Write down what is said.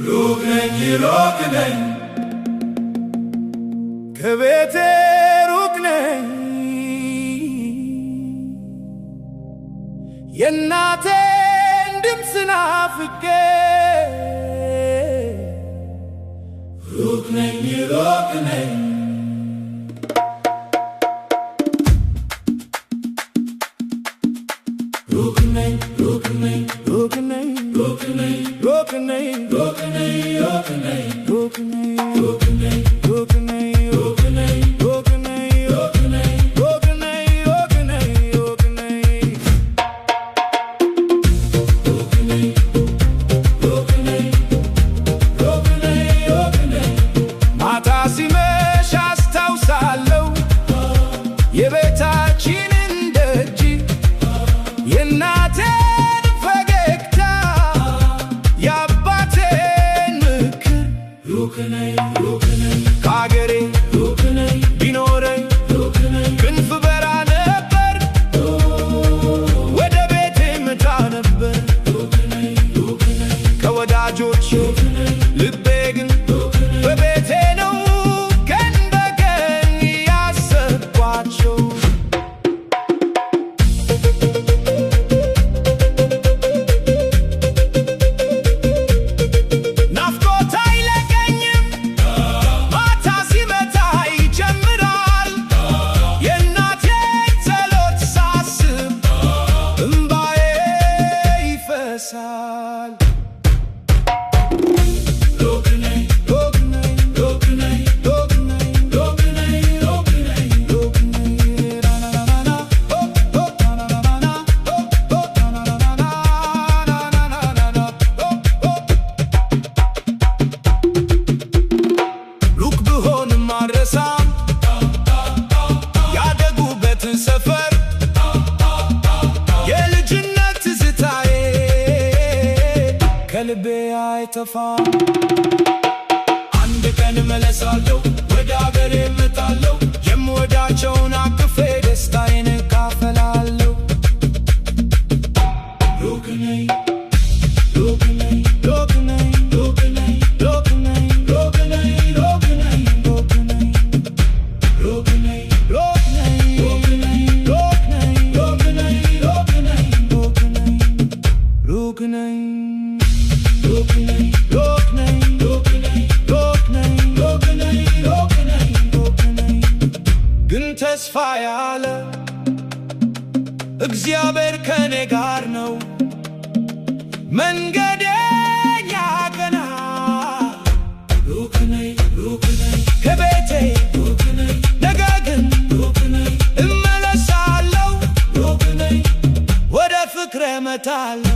ሩቅ ነኝ ከቤቴ ሩቅ ነኝ የእናቴን ድምፅ ናፍቄ ሩቅ ነኝ ማታ ሲመሽ አስታውሳለሁ የቤታችንን ደጅ የእናቴን ፈገግታ የአባቴን ምክር ሩቅ ነኝ ከአገሬ ቢኖረኝ ክንፍ በራ ነበር ወደ ቤቴ መጣ ነበር ከወዳጆች ልቤ ግን በቤቴ ነው ቀን በቀን ያሰብኳቸው ናፍቆት አይለቀኝም ማታ ሲመታ ይጀምራል የእናቴን ጸሎት ሳስብ እምባዬ ይፈሳል ያደጉበትን ሰፈር የልጅነት ትዝታዬ ከልቤ አይጠፋም አንድ ቀን እመለሳለሁ ወደ አገሬ እመጣለሁ የምወዳቸውን አቅፌ ደስታዬን እካፈላለሁ ሩቅ ነኝ ግን ተስፋ ያለ እግዚአብሔር ከኔ ጋር ነው መንገዴን ያቀና ሩቅ ነኝ ከቤቴ ነገ ግን እመለሳለሁ ወደ ፍቅሬ እመጣለሁ